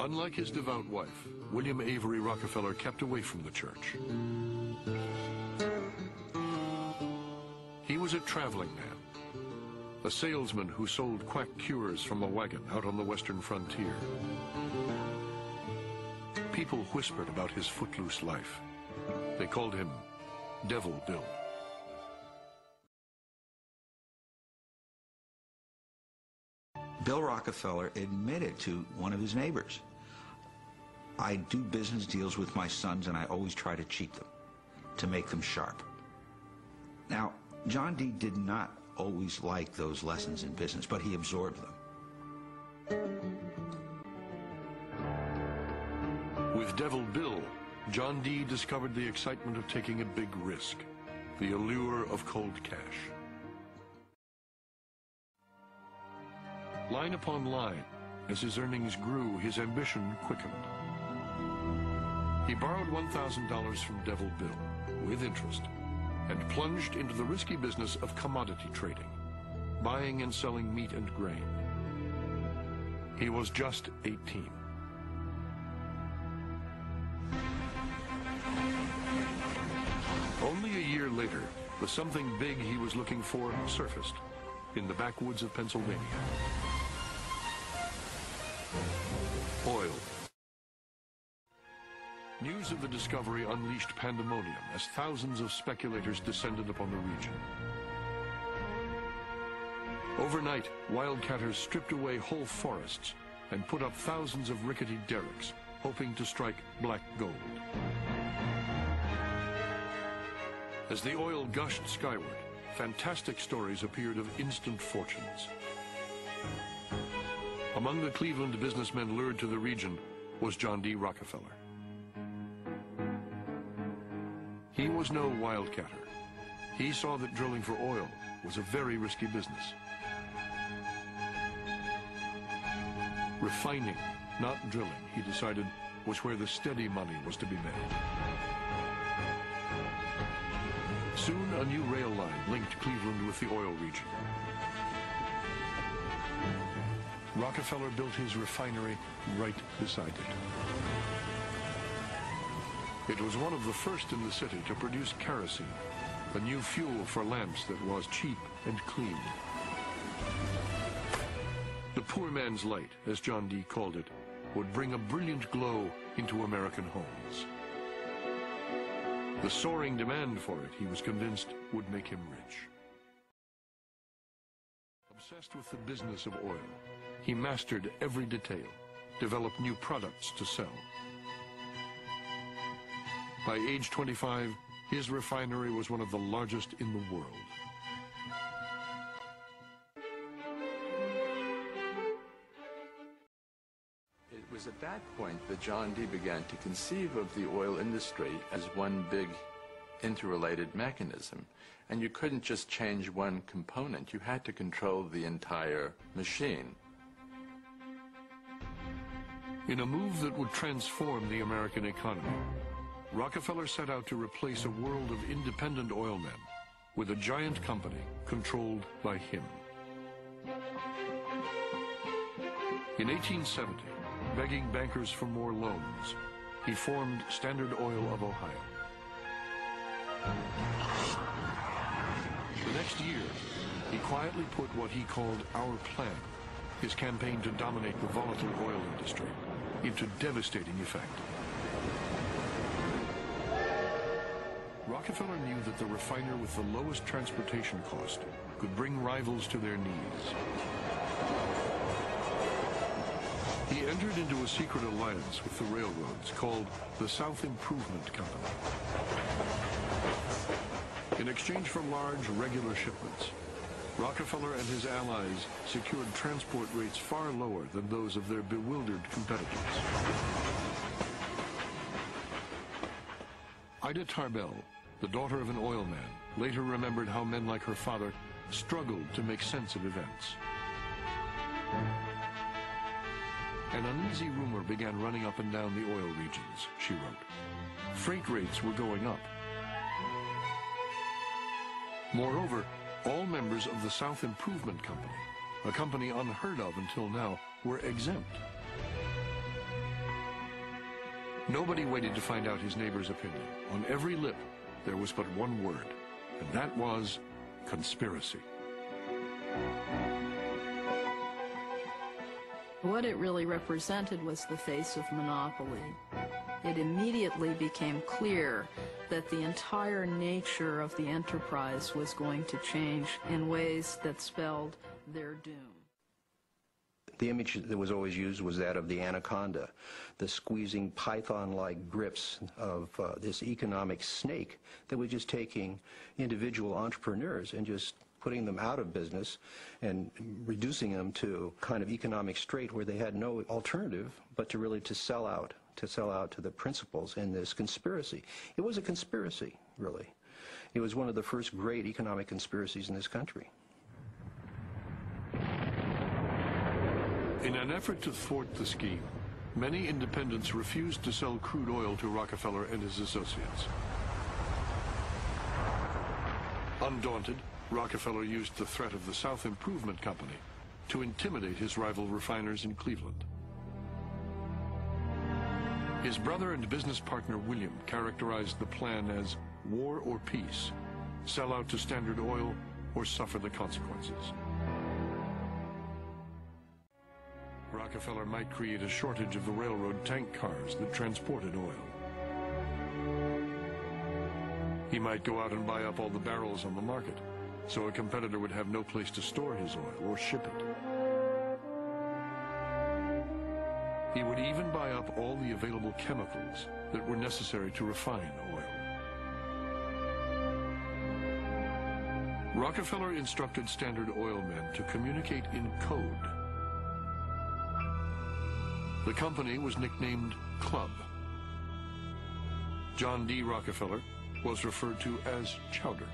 Unlike his devout wife, William Avery Rockefeller kept away from the church. He was a traveling man, a salesman who sold quack cures from a wagon out on the western frontier. People whispered about his footloose life. They called him Devil Bill. Bill Rockefeller admitted to one of his neighbors, "I do business deals with my sons and I always try to cheat them, to make them sharp." Now, John D. did not always like those lessons in business, but he absorbed them. With Devil Bill, John D. discovered the excitement of taking a big risk, the allure of cold cash. Line upon line, as his earnings grew, his ambition quickened. He borrowed $1,000 from Devil Bill, with interest, and plunged into the risky business of commodity trading, buying and selling meat and grain. He was just 18. Only a year later, the something big he was looking for surfaced in the backwoods of Pennsylvania. Oil. News of the discovery unleashed pandemonium as thousands of speculators descended upon the region. Overnight, wildcatters stripped away whole forests and put up thousands of rickety derricks, hoping to strike black gold. As the oil gushed skyward, fantastic stories appeared of instant fortunes. Among the Cleveland businessmen lured to the region was John D. Rockefeller. He was no wildcatter. He saw that drilling for oil was a very risky business. Refining, not drilling, he decided, was where the steady money was to be made. Soon, a new rail line linked Cleveland with the oil region. Rockefeller built his refinery right beside it. It was one of the first in the city to produce kerosene, a new fuel for lamps that was cheap and clean. The poor man's light, as John D. called it, would bring a brilliant glow into American homes. The soaring demand for it, he was convinced, would make him rich. Obsessed with the business of oil, he mastered every detail, developed new products to sell. By age 25, his refinery was one of the largest in the world. It was at that point that John D. began to conceive of the oil industry as one big interrelated mechanism. And you couldn't just change one component. You had to control the entire machine. In a move that would transform the American economy, Rockefeller set out to replace a world of independent oil men with a giant company controlled by him. In 1870, begging bankers for more loans, he formed Standard Oil of Ohio. The next year, he quietly put what he called Our Plan, his campaign to dominate the volatile oil industry, into devastating effect. Rockefeller knew that the refiner with the lowest transportation cost could bring rivals to their knees. He entered into a secret alliance with the railroads called the South Improvement Company. In exchange for large, regular shipments, Rockefeller and his allies secured transport rates far lower than those of their bewildered competitors. Ida Tarbell, the daughter of an oil man, later remembered how men like her father struggled to make sense of events. An uneasy rumor began running up and down the oil regions, she wrote. Freight rates were going up. Moreover, all members of the South Improvement Company, a company unheard of until now, were exempt. Nobody waited to find out his neighbor's opinion. On every lip, there was but one word, and that was conspiracy. What it really represented was the face of monopoly. It immediately became clear that the entire nature of the enterprise was going to change in ways that spelled their doom. The image that was always used was that of the anaconda, the squeezing python-like grips of this economic snake that was just taking individual entrepreneurs and just putting them out of business and reducing them to kind of economic strait where they had no alternative but to sell out to the principals in this conspiracy. It was a conspiracy, really. It was one of the first great economic conspiracies in this country. In an effort to thwart the scheme, many independents refused to sell crude oil to Rockefeller and his associates. Undaunted, Rockefeller used the threat of the South Improvement Company to intimidate his rival refiners in Cleveland. His brother and business partner William characterized the plan as war or peace, sell out to Standard Oil or suffer the consequences. Rockefeller might create a shortage of the railroad tank cars that transported oil. He might go out and buy up all the barrels on the market, so a competitor would have no place to store his oil or ship it. He would even buy up all the available chemicals that were necessary to refine oil. Rockefeller instructed Standard Oil men to communicate in code. The company was nicknamed Club. John D. Rockefeller was referred to as Chowder.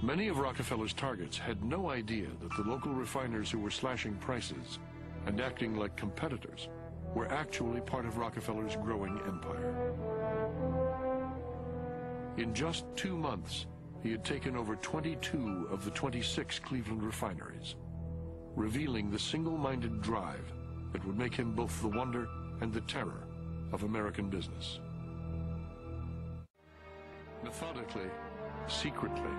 Many of Rockefeller's targets had no idea that the local refiners who were slashing prices and acting like competitors were actually part of Rockefeller's growing empire. In just 2 months, he had taken over 22 of the 26 Cleveland refineries, revealing the single-minded drive that would make him both the wonder and the terror of American business. Methodically, secretly,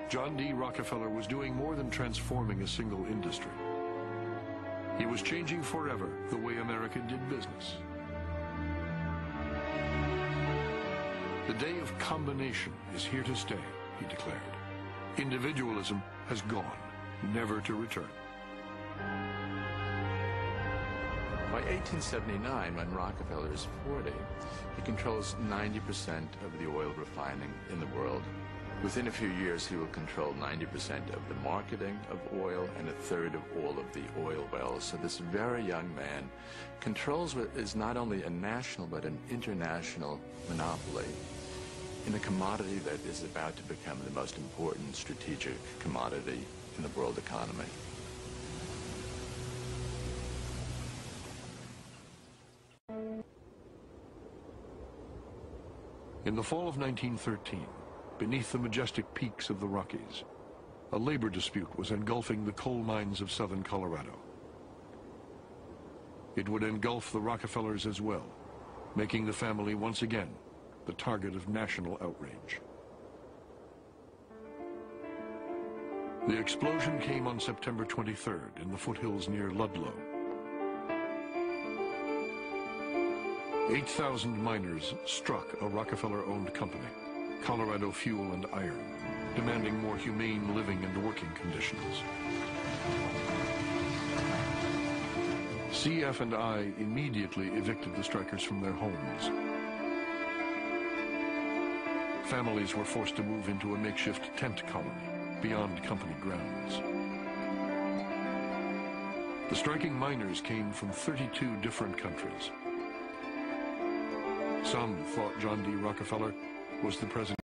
John D. Rockefeller was doing more than transforming a single industry. He was changing forever the way America did business. The day of combination is here to stay, he declared. Individualism has gone, never to return. By 1879, when Rockefeller is 40, he controls 90% of the oil refining in the world. Within a few years, he will control 90% of the marketing of oil and 1/3 of all of the oil wells. So this very young man controls what is not only a national but an international monopoly in a commodity that is about to become the most important strategic commodity in the world economy. In the fall of 1913, beneath the majestic peaks of the Rockies, a labor dispute was engulfing the coal mines of southern Colorado. It would engulf the Rockefellers as well, making the family once again the target of national outrage. The explosion came on September 23rd in the foothills near Ludlow. 8,000 miners struck a Rockefeller-owned company, Colorado Fuel and Iron, demanding more humane living and working conditions. CF and I immediately evicted the strikers from their homes. Families were forced to move into a makeshift tent colony beyond company grounds. The striking miners came from 32 different countries. Some thought John D. Rockefeller was the president